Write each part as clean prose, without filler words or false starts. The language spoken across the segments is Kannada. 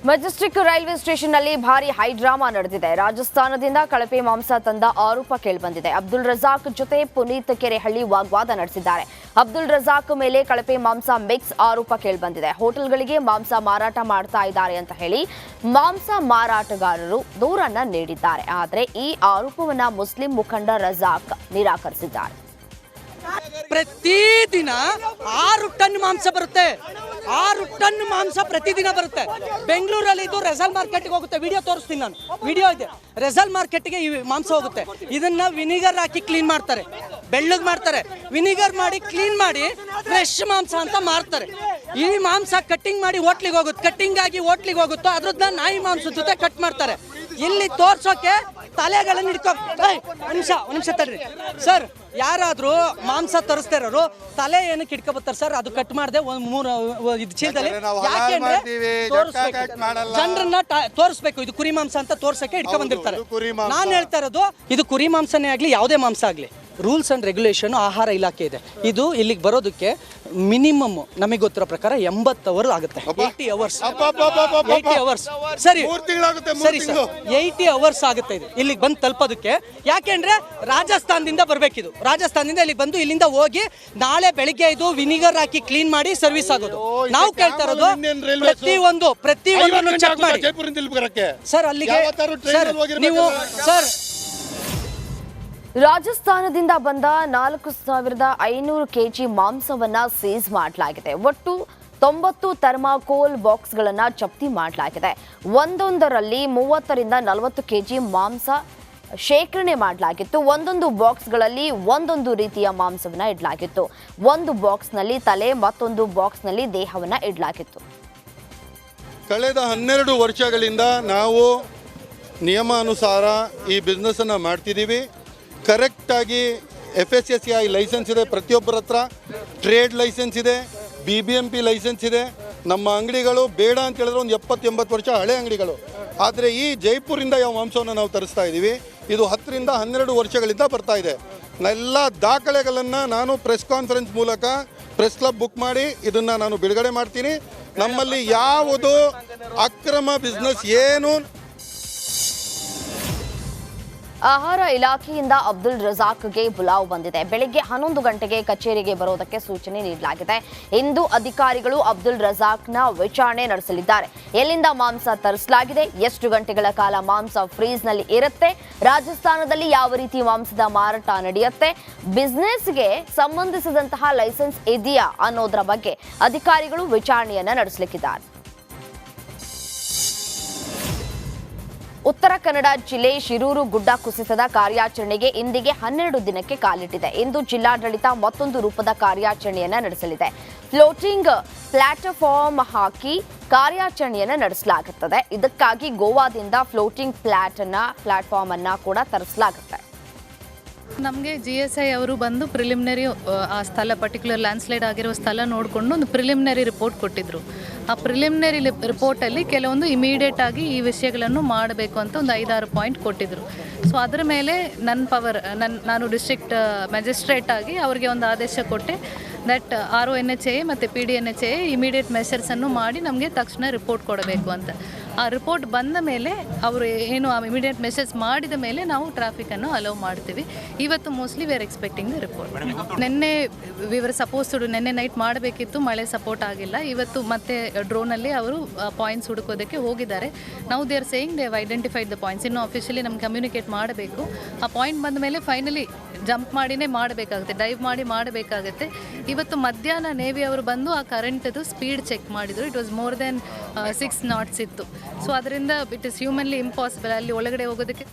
ಮೆಜೆಸ್ಟಿಕ್ ರೈಲ್ವೆ ಸ್ಟೇಷನ್ನಲ್ಲಿ ಭಾರಿ ಹೈಡ್ರಾಮಾ ನಡೆದಿದೆ. ರಾಜಸ್ಥಾನದಿಂದ ಕಳಪೆ ಮಾಂಸ ತಂದ ಆರೋಪ ಕೇಳಿಬಂದಿದೆ. ಅಬ್ದುಲ್ ರಜಾಕ್ ಜೊತೆ ಪುನೀತ್ ಕೆರೆಹಳ್ಳಿ ವಾಗ್ವಾದ ನಡೆಸಿದ್ದಾರೆ. ಅಬ್ದುಲ್ ರಜಾಕ್ ಮೇಲೆ ಕಳಪೆ ಮಾಂಸ ಮಿಕ್ಸ್ ಆರೋಪ ಕೇಳಿಬಂದಿದೆ. ಹೋಟೆಲ್ಗಳಿಗೆ ಮಾಂಸ ಮಾರಾಟ ಮಾಡ್ತಾ ಇದ್ದಾರೆ ಅಂತ ಹೇಳಿ ಮಾಂಸ ಮಾರಾಟಗಾರರು ದೂರನ್ನ ನೀಡಿದ್ದಾರೆ. ಆದರೆ ಈ ಆರೋಪವನ್ನ ಮುಸ್ಲಿಂ ಮುಖಂಡ ರಜಾಕ್ ನಿರಾಕರಿಸಿದ್ದಾರೆ. ಪ್ರತಿದಿನ 6 ಟನ್ ಮಾಂಸ ಬರುತ್ತೆ. 6 ಟನ್ ಮಾಂಸ ಪ್ರತಿದಿನ ಬರುತ್ತೆ. ಬೆಂಗಳೂರಲ್ಲಿ ಇದು ರೆಸಲ್ ಮಾರ್ಕೆಟ್ಗೆ ಹೋಗುತ್ತೆ. ವಿಡಿಯೋ ತೋರಿಸ್ತೀನಿ ನಾನು, ವಿಡಿಯೋ ಇದೆ. ರೆಸಲ್ ಮಾರ್ಕೆಟ್ಗೆ ಈ ಮಾಂಸ ಹೋಗುತ್ತೆ. ಇದನ್ನ ವಿನಿಗರ್ ಹಾಕಿ ಕ್ಲೀನ್ ಮಾಡ್ತಾರೆ, ಬೆಳ್ಳಗ್ ಮಾಡ್ತಾರೆ. ವಿನಿಗರ್ ಮಾಡಿ ಕ್ಲೀನ್ ಮಾಡಿ ಫ್ರೆಶ್ ಮಾಂಸ ಅಂತ ಮಾರ್ತಾರೆ. ಈ ಮಾಂಸ ಕಟ್ಟಿಂಗ್ ಮಾಡಿ ಹೋಟ್ಲಿಗೆ ಹೋಗುತ್ತೆ. ಕಟ್ಟಿಂಗ್ ಆಗಿ ಹೋಟ್ಲಿಗೆ ಹೋಗುತ್ತೋ ಅದ್ರದ್ದು ನಾಯಿ ಮಾಂಸದ ಜೊತೆ ಕಟ್ ಮಾಡ್ತಾರೆ. ಇಲ್ಲಿ ತೋರ್ಸೋಕೆ ತಲೆಗಳನ್ನು ಹಿಡ್ಕೊ ಒಂದು ನಿಮಿಷ ತಡ್ರಿ ಸರ್. ಯಾರಾದ್ರೂ ಮಾಂಸ ತರಿಸ್ತಾ ಇರೋರು ತಲೆ ಏನಕ್ಕೆ ಹಿಡ್ಕೊಬತ್ತಾರೆ ಸರ್? ಅದು ಕಟ್ ಮಾಡದೆ ಇದು ಚೀಲದಲ್ಲಿ ಯಾಕೆಂದ್ರೆ ಜನರನ್ನ ತೋರಿಸ್ಬೇಕು ಇದು ಕುರಿ ಮಾಂಸ ಅಂತ ತೋರ್ಸಕ್ಕೆ ಹಿಡ್ಕೊ ಬಂದಿರ್ತಾರೆ. ನಾನು ಹೇಳ್ತಾ ಇರೋದು ಇದು ಕುರಿ ಮಾಂಸನೇ ಆಗ್ಲಿ ಯಾವುದೇ ಮಾಂಸ ಆಗ್ಲಿ, ರೂಲ್ಸ್ ಅಂಡ್ ರೆಗ್ಯುಲೇಷನ್ ಆಹಾರ ಇಲಾಖೆ ಇದೆ. ಇದು ಇಲ್ಲಿಗೆ ಬರೋದಕ್ಕೆ ಮಿನಿಮಮ್ ನಮಗೆ ಗೊತ್ತಿರೋ ಪ್ರಕಾರ 80 ಅವರ್ ಆಗುತ್ತೆ. 80 ಅವರ್ಸ್ ಸರಿ ಸರಿ ಸರ್, 80 ಅವರ್ಸ್ ಆಗುತ್ತೆ ಇದು ಇಲ್ಲಿಗೆ ಬಂದು ತಲುಪೋದಕ್ಕೆ. ಯಾಕೆಂದ್ರೆ ರಾಜಸ್ಥಾನದಿಂದ ಬರಬೇಕಿದು. ರಾಜಸ್ಥಾನದಿಂದ ಇಲ್ಲಿಗೆ ಬಂದು ಇಲ್ಲಿಂದ ಹೋಗಿ ನಾಳೆ ಬೆಳಿಗ್ಗೆ ಇದು ವಿನಿಗರ್ ಹಾಕಿ ಕ್ಲೀನ್ ಮಾಡಿ ಸರ್ವಿಸ್ ಆಗೋದು. ನಾವು ಕೇಳ್ತಾ ಇರೋದು ಪ್ರತಿಯೊಂದು ಚೆಕ್ ಮಾಡಿ ಸರ್. ಅಲ್ಲಿಗೆ ಸರ್ ನೀವು ಸರ್ ರಾಜಸ್ಥಾನದಿಂದ ಬಂದ 4500 ಕೆಜಿ ಮಾಂಸವನ್ನ ಸೀಸ್ ಮಾಡಲಾಗಿದೆ. ಒಟ್ಟು 90 ಥರ್ಮಾಕೋಲ್ ಬಾಕ್ಸ್ಗಳನ್ನು ಜಪ್ತಿ ಮಾಡಲಾಗಿದೆ. ಒಂದೊಂದರಲ್ಲಿ 30 ರಿಂದ 40 ಕೆಜಿ ಮಾಂಸ ಶೇಖರಣೆ ಮಾಡಲಾಗಿತ್ತು. ಒಂದೊಂದು ಬಾಕ್ಸ್ಗಳಲ್ಲಿ ಒಂದೊಂದು ರೀತಿಯ ಮಾಂಸವನ್ನ ಇಡಲಾಗಿತ್ತು. ಒಂದು ಬಾಕ್ಸ್ನಲ್ಲಿ ತಲೆ, ಮತ್ತೊಂದು ಬಾಕ್ಸ್ನಲ್ಲಿ ದೇಹವನ್ನ ಇಡಲಾಗಿತ್ತು. ಕಳೆದ 12 ವರ್ಷಗಳಿಂದ ನಾವು ನಿಯಮಾನುಸಾರ ಈ ಬಿಸ್ನೆಸ್ಸನ್ನು ಮಾಡ್ತಿದ್ದೀವಿ. ಕರೆಕ್ಟಾಗಿ FSSAI ಲೈಸೆನ್ಸ್ ಇದೆ, ಪ್ರತಿಯೊಬ್ಬರ ಹತ್ರ ಟ್ರೇಡ್ ಲೈಸೆನ್ಸ್ ಇದೆ, BBMP ಲೈಸೆನ್ಸ್ ಇದೆ. ನಮ್ಮ ಅಂಗಡಿಗಳು ಬೇಡ ಅಂತ ಹೇಳಿದ್ರೆ ಒಂದು 70-80 ವರ್ಷ ಹಳೆ ಅಂಗಡಿಗಳು. ಆದರೆ ಈ ಜೈಪುರಿಂದ ಯಾವ ಮಾಂಸವನ್ನು ನಾವು ತರಿಸ್ತಾ ಇದ್ದೀವಿ ಇದು 10 ರಿಂದ 12 ವರ್ಷಗಳಿಂದ ಬರ್ತಾ ಇದೆ. ಎಲ್ಲ ದಾಖಲೆಗಳನ್ನು ನಾನು ಪ್ರೆಸ್ ಕಾನ್ಫರೆನ್ಸ್ ಮೂಲಕ ಪ್ರೆಸ್ ಕ್ಲಬ್ ಬುಕ್ ಮಾಡಿ ಇದನ್ನು ನಾನು ಬಿಡುಗಡೆ ಮಾಡ್ತೀನಿ. ನಮ್ಮಲ್ಲಿ ಯಾವುದು ಅಕ್ರಮ ಬಿಸ್ನೆಸ್ ಏನು. ಆಹಾರ ಇಲಾಖೆಯಿಂದ ಅಬ್ದುಲ್ ರಜಾಕ್ಗೆ ಬುಲಾವ್ ಬಂದಿದೆ. ಬೆಳಿಗ್ಗೆ 11 ಗಂಟೆಗೆ ಕಚೇರಿಗೆ ಬರೋದಕ್ಕೆ ಸೂಚನೆ ನೀಡಲಾಗಿದೆ. ಇಂದು ಅಧಿಕಾರಿಗಳು ಅಬ್ದುಲ್ ರಜಾಕ್ನ ವಿಚಾರಣೆ ನಡೆಸಲಿದ್ದಾರೆ. ಎಲ್ಲಿಂದ ಮಾಂಸ ತರಿಸಲಾಗಿದೆ, ಎಷ್ಟು ಗಂಟೆಗಳ ಕಾಲ ಮಾಂಸ ಫ್ರೀಸ್ನಲ್ಲಿ ಇರುತ್ತೆ, ರಾಜಸ್ಥಾನದಲ್ಲಿ ಯಾವ ರೀತಿ ಮಾಂಸದ ಮಾರಾಟ ನಡೆಯುತ್ತೆ, ಬಿಸ್ನೆಸ್ಗೆ ಸಂಬಂಧಿಸಿದಂತಹ ಲೈಸೆನ್ಸ್ ಇದೆಯಾ ಅನ್ನೋದರ ಬಗ್ಗೆ ಅಧಿಕಾರಿಗಳು ವಿಚಾರಣೆಯನ್ನ ನಡೆಸಲಿದ್ದಾರೆ. ಉತ್ತರ ಕನ್ನಡ ಜಿಲ್ಲೆ ಶಿರೂರು ಗುಡ್ಡ ಕುಸಿತದ ಕಾರ್ಯಾಚರಣೆಗೆ ಇಂದಿಗೆ 12 ದಿನಕ್ಕೆ ಕಾಲಿಟ್ಟಿದೆ. ಇಂದು ಜಿಲ್ಲಾಡಳಿತ ಮತ್ತೊಂದು ರೂಪದ ಕಾರ್ಯಾಚರಣೆಯನ್ನ ನಡೆಸಲಿದೆ. ಫ್ಲೋಟಿಂಗ್ ಪ್ಲಾಟ್ಫಾರ್ಮ್ ಹಾಕಿ ಕಾರ್ಯಾಚರಣೆಯನ್ನ ನಡೆಸಲಾಗುತ್ತದೆ. ಇದಕ್ಕಾಗಿ ಗೋವಾದಿಂದ ಫ್ಲೋಟಿಂಗ್ ಪ್ಲಾಟ್ಫಾರ್ಮ್ ಅನ್ನ ಕೂಡ ತರಿಸಲಾಗುತ್ತೆ. ನಮಗೆ GSI ಅವರು ಬಂದು ಪ್ರಿಲಿಮಿನರಿ ಆ ಸ್ಥಳ ಪರ್ಟಿಕ್ಯುಲರ್ ಲ್ಯಾಂಡ್ಸ್ಲೈಡ್ ಆಗಿರೋ ಸ್ಥಳ ನೋಡಿಕೊಂಡು ಒಂದು ಪ್ರಿಲಿಮಿನರಿ ರಿಪೋರ್ಟ್ ಕೊಟ್ಟಿದ್ರು. ಆ ಪ್ರಿಲಿಮಿನರಿ ರಿಪೋರ್ಟಲ್ಲಿ ಕೆಲವೊಂದು ಇಮಿಡಿಯೇಟ್ ಆಗಿ ಈ ವಿಷಯಗಳನ್ನು ಮಾಡಬೇಕು ಅಂತ ಒಂದು 5-6 ಪಾಯಿಂಟ್ ಕೊಟ್ಟಿದ್ರು. ಸೊ ಅದರ ಮೇಲೆ ನಾನು ಡಿಸ್ಟ್ರಿಕ್ಟ್ ಮ್ಯಾಜಿಸ್ಟ್ರೇಟ್ ಆಗಿ ಅವರಿಗೆ ಒಂದು ಆದೇಶ ಕೊಟ್ಟೆ ದಟ್ RONHA ಮತ್ತು PDNHA ಇಮಿಡಿಯೇಟ್ ಮೆಷರ್ಸನ್ನು ಮಾಡಿ ನಮಗೆ ತಕ್ಷಣ ರಿಪೋರ್ಟ್ ಕೊಡಬೇಕು ಅಂತ. ಆ ರಿಪೋರ್ಟ್ ಬಂದ ಮೇಲೆ ಅವರು ಏನು ಇಮಿಡಿಯೇಟ್ ಮೆಷರ್ಸ್ ಮಾಡಿದ ಮೇಲೆ ನಾವು ಟ್ರಾಫಿಕನ್ನು ಅಲೌ ಮಾಡ್ತೀವಿ. ಇವತ್ತು mostly we are expecting the report. ನಿನ್ನೆ ವಿವರ್ ಸಪೋಸ್ ನಿನ್ನೆ ನೈಟ್ ಮಾಡಬೇಕಿತ್ತು, ಮಳೆ ಸಪೋರ್ಟ್ ಆಗಿಲ್ಲ. ಇವತ್ತು ಮತ್ತೆ ಡ್ರೋನಲ್ಲಿ ಅವರು ಪಾಯಿಂಟ್ಸ್ ಹುಡುಕೋದಕ್ಕೆ ಹೋಗಿದ್ದಾರೆ. ನಾವು they are saying they have identified the points. ಇನ್ನು ಅಫಿಷಿಯಲಿ ನಮ್ಗೆ ಕಮ್ಯುನಿಕೇಟ್ ಮಾಡಬೇಕು. ಆ ಪಾಯಿಂಟ್ ಬಂದ ಮೇಲೆ ಫೈನಲಿ ಜಂಪ್ ಮಾಡಿನೇ ಮಾಡಬೇಕಾಗುತ್ತೆ, ಡೈವ್ ಮಾಡಿ ಮಾಡಬೇಕಾಗುತ್ತೆ. ಇವತ್ತು ಮಧ್ಯಾಹ್ನ ನೇವಿ ಅವರು ಬಂದು ಆ ಕರೆಂಟದು ಸ್ಪೀಡ್ ಚೆಕ್ ಮಾಡಿದರು. It was more than 6 knots ಇತ್ತು. ಸೊ ಅದರಿಂದ ಇಟ್ ಇಸ್ ಹ್ಯೂಮನ್ಲಿ ಇಂಪಾಸಿಬಲ್ ಅಲ್ಲಿ ಒಳಗಡೆ ಹೋಗೋದಕ್ಕೆ.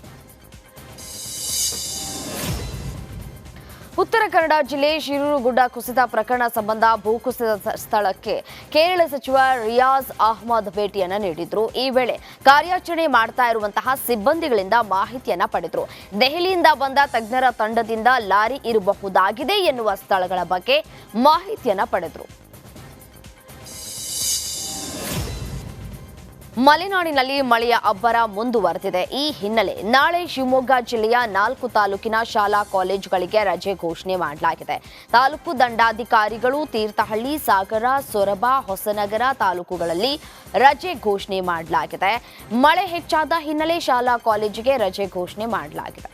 ಉತ್ತರ ಕನ್ನಡ ಜಿಲ್ಲೆ ಶಿರೂರು ಗುಡ್ಡ ಕುಸಿತ ಪ್ರಕರಣ ಸಂಬಂಧ ಭೂಕುಸಿತ ಸ್ಥಳಕ್ಕೆ ಕೇರಳ ಸಚಿವ ರಿಯಾಜ್ ಅಹ್ಮದ್ ಭೇಟಿಯನ್ನ ನೀಡಿದ್ರು. ಈ ವೇಳೆ ಕಾರ್ಯಾಚರಣೆ ಮಾಡ್ತಾ ಇರುವಂತಹ ಸಿಬ್ಬಂದಿಗಳಿಂದ ಮಾಹಿತಿಯನ್ನ ಪಡೆದರು. ದೆಹಲಿಯಿಂದ ಬಂದ ತಜ್ಞರ ತಂಡದಿಂದ ಲಾರಿ ಇರಬಹುದಾಗಿದೆ ಎನ್ನುವ ಸ್ಥಳಗಳ ಬಗ್ಗೆ ಮಾಹಿತಿಯನ್ನ ಪಡೆದರು. ಮಲೆನಾಡಿನಲ್ಲಿ ಮಳೆಯ ಅಬ್ಬರ ಮುಂದುವರೆದಿದೆ. ಈ ಹಿನ್ನೆಲೆ ನಾಳೆ ಶಿವಮೊಗ್ಗ ಜಿಲ್ಲೆಯ 4 ತಾಲೂಕಿನ ಶಾಲಾ ಕಾಲೇಜುಗಳಿಗೆ ರಜೆ ಘೋಷಣೆ ಮಾಡಲಾಗಿದೆ. ತಾಲೂಕು ದಂಡಾಧಿಕಾರಿಗಳು ತೀರ್ಥಹಳ್ಳಿ, ಸಾಗರ, ಸೊರಬ, ಹೊಸನಗರ ತಾಲೂಕುಗಳಲ್ಲಿ ರಜೆ ಘೋಷಣೆ ಮಾಡಲಾಗಿದೆ. ಮಳೆ ಹೆಚ್ಚಾದ ಹಿನ್ನೆಲೆ ಶಾಲಾ ಕಾಲೇಜಿಗೆ ರಜೆ ಘೋಷಣೆ ಮಾಡಲಾಗಿದೆ.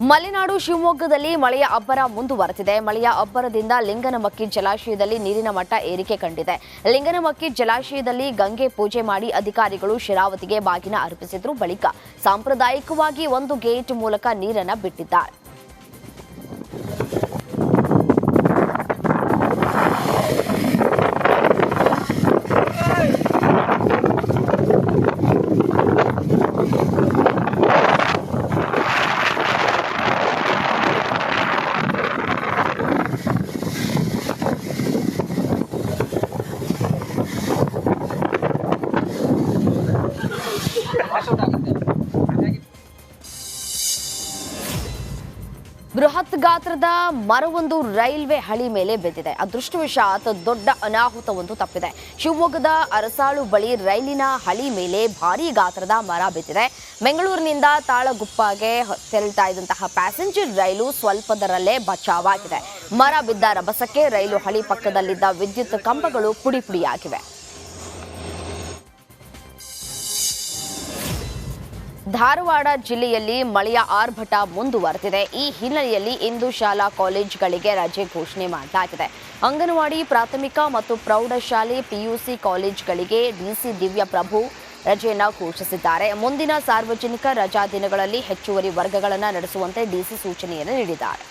ಮಲೆನಾಡು ಶಿವಮೊಗ್ಗದಲ್ಲಿ ಮಳೆಯ ಅಬ್ಬರ ಮುಂದುವರೆದಿದೆ. ಮಳೆಯ ಅಬ್ಬರದಿಂದ ಲಿಂಗನಮಕ್ಕಿ ಜಲಾಶಯದಲ್ಲಿ ನೀರಿನ ಮಟ್ಟ ಏರಿಕೆ ಕಂಡಿದೆ. ಲಿಂಗನಮಕ್ಕಿ ಜಲಾಶಯದಲ್ಲಿ ಗಂಗೆ ಪೂಜೆ ಮಾಡಿ ಅಧಿಕಾರಿಗಳು ಶರಾವತಿಗೆ ಬಾಗಿನ ಅರ್ಪಿಸಿದ್ರು. ಬಳಿಕ ಸಾಂಪ್ರದಾಯಿಕವಾಗಿ ಒಂದು ಗೇಟ್ ಮೂಲಕ ನೀರನ್ನು ಬಿಟ್ಟಿದ್ದಾರೆ. ಬೃಹತ್ ಗಾತ್ರದ ಮರವೊಂದು ರೈಲ್ವೆ ಹಳಿ ಮೇಲೆ ಬಿದ್ದಿದೆ. ಅದೃಷ್ಟವಶಾತ್ ದೊಡ್ಡ ಅನಾಹುತವೊಂದು ತಪ್ಪಿದೆ. ಶಿವಮೊಗ್ಗದ ಅರಸಾಳು ಬಳಿ ರೈಲಿನ ಹಳಿ ಮೇಲೆ ಭಾರೀ ಗಾತ್ರದ ಮರ ಬಿದ್ದಿದೆ. ಬೆಂಗಳೂರಿನಿಂದ ತಾಳಗುಪ್ಪಗೆ ತೆರಳುತ್ತಾ ಇದ್ದಂತಹ ಪ್ಯಾಸೆಂಜರ್ ರೈಲು ಸ್ವಲ್ಪದರಲ್ಲೇ ಬಚಾವಾಗಿದೆ. ಮರ ಬಿದ್ದ ರಭಸಕ್ಕೆ ರೈಲು ಹಳಿ ಪಕ್ಕದಲ್ಲಿದ್ದ ವಿದ್ಯುತ್ ಕಂಬಗಳು ಪುಡಿಪುಡಿಯಾಗಿವೆ. ಧಾರವಾಡ ಜಿಲ್ಲೆಯಲ್ಲಿ ಮಳೆಯ ಆರ್ಭಟ ಮುಂದುವರೆದಿದೆ. ಈ ಹಿನ್ನೆಲೆಯಲ್ಲಿ ಇಂದು ಶಾಲಾ ಕಾಲೇಜುಗಳಿಗೆ ರಜೆ ಘೋಷಣೆ ಮಾಡಲಾಗಿದೆ. ಅಂಗನವಾಡಿ, ಪ್ರಾಥಮಿಕ ಮತ್ತು ಪ್ರೌಢಶಾಲೆ, ಪಿಯುಸಿ ಕಾಲೇಜುಗಳಿಗೆ ಡಿಸಿ ದಿವ್ಯ ಪ್ರಭು ರಜೆಯನ್ನು ಘೋಷಿಸಿದ್ದಾರೆ. ಮುಂದಿನ ಸಾರ್ವಜನಿಕ ರಜಾ ದಿನಗಳಲ್ಲಿ ಹೆಚ್ಚುವರಿ ವರ್ಗಗಳನ್ನು ನಡೆಸುವಂತೆ ಡಿಸಿ ಸೂಚನೆಯನ್ನು ನೀಡಿದ್ದಾರೆ.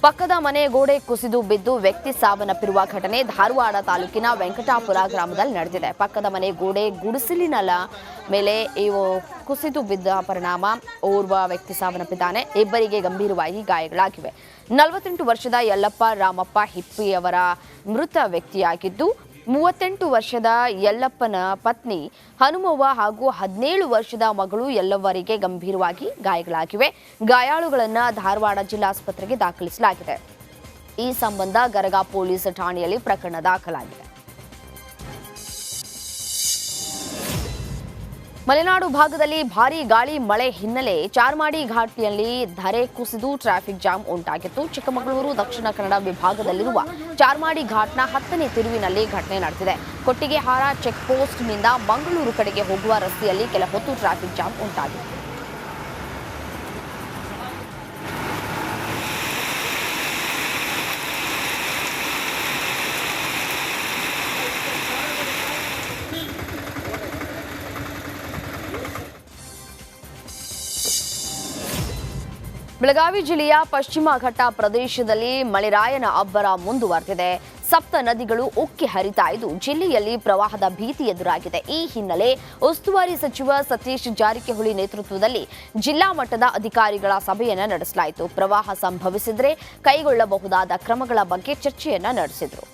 ಪಕ್ಕದ ಮನೆ ಗೋಡೆ ಕುಸಿದು ಬಿದ್ದು ವ್ಯಕ್ತಿ ಸಾವನ್ನಪ್ಪಿರುವ ಘಟನೆ ಧಾರವಾಡ ತಾಲೂಕಿನ ವೆಂಕಟಾಪುರ ಗ್ರಾಮದಲ್ಲಿ ನಡೆದಿದೆ. ಪಕ್ಕದ ಮನೆ ಗೋಡೆ ಗುಡಿಸಲಿನ ಮೇಲೆ ಕುಸಿದು ಬಿದ್ದ ಪರಿಣಾಮ ಓರ್ವ ವ್ಯಕ್ತಿ ಸಾವನ್ನಪ್ಪಿದ್ದಾನೆ. ಇಬ್ಬರಿಗೆ ಗಂಭೀರವಾಗಿ ಗಾಯಗಳಾಗಿವೆ. 48 ವರ್ಷದ ಯಲ್ಲಪ್ಪ ರಾಮಪ್ಪ ಹಿಪ್ಪಿಯವರ ಮೃತ ವ್ಯಕ್ತಿಯಾಗಿದ್ದು, 38 ವರ್ಷದ ಯಲ್ಲಪ್ಪನ ಪತ್ನಿ ಹನುಮವ್ವ ಹಾಗೂ 17 ವರ್ಷದ ಮಗಳು ಎಲ್ಲವರಿಗೆ ಗಂಭೀರವಾಗಿ ಗಾಯಗಳಾಗಿವೆ. ಗಾಯಾಳುಗಳನ್ನು ಧಾರವಾಡ ಜಿಲ್ಲಾಸ್ಪತ್ರೆಗೆ ದಾಖಲಿಸಲಾಗಿದೆ. ಈ ಸಂಬಂಧ ಗರಗ ಪೊಲೀಸ್ ಠಾಣೆಯಲ್ಲಿ ಪ್ರಕರಣ ದಾಖಲಾಗಿದೆ. ಮಲೆನಾಡು ಭಾಗದಲ್ಲಿ ಭಾರೀ ಗಾಳಿ ಮಳೆ ಹಿನ್ನೆಲೆ ಚಾರ್ಮಾಡಿ ಘಾಟ್ನಲ್ಲಿ ಧರೆ ಕುಸಿದು ಟ್ರಾಫಿಕ್ ಜಾಮ್ ಉಂಟಾಗಿತ್ತು. ಚಿಕ್ಕಮಗಳೂರು ದಕ್ಷಿಣ ಕನ್ನಡ ವಿಭಾಗದಲ್ಲಿರುವ ಚಾರ್ಮಾಡಿ ಘಾಟ್ನ 10ನೇ ತಿರುವಿನಲ್ಲಿ ಘಟನೆ ನಡೆದಿದೆ. ಕೊಟ್ಟಿಗೆಹಾರ ಚೆಕ್ ಪೋಸ್ಟ್ನಿಂದ ಮಂಗಳೂರು ಕಡೆಗೆ ಹೋಗುವ ರಸ್ತೆಯಲ್ಲಿ ಕೆಲ ಹೊತ್ತು ಟ್ರಾಫಿಕ್ ಜಾಮ್ ಉಂಟಾಗಿತ್ತು. ಬೆಳಗಾವಿ ಜಿಲ್ಲೆಯ ಪಶ್ಚಿಮ ಘಟ್ಟ ಪ್ರದೇಶದಲ್ಲಿ ಮಳೆರಾಯನ ಅಬ್ಬರ ಮುಂದುವರೆದಿದೆ. ಸಪ್ತ ನದಿಗಳು ಉಕ್ಕಿ ಹರಿತಾ ಇದ್ದು ಜಿಲ್ಲೆಯಲ್ಲಿ ಪ್ರವಾಹದ ಭೀತಿ ಎದುರಾಗಿದೆ. ಈ ಹಿನ್ನೆಲೆ ಉಸ್ತುವಾರಿ ಸಚಿವ ಸತೀಶ್ ಜಾರಕಿಹೊಳಿ ನೇತೃತ್ವದಲ್ಲಿ ಜಿಲ್ಲಾ ಮಟ್ಟದ ಅಧಿಕಾರಿಗಳ ಸಭೆಯನ್ನು ನಡೆಸಲಾಯಿತು. ಪ್ರವಾಹ ಸಂಭವಿಸಿದರೆ ಕೈಗೊಳ್ಳಬಹುದಾದ ಕ್ರಮಗಳ ಬಗ್ಗೆ ಚರ್ಚೆಯನ್ನ ನಡೆಸಿದರು.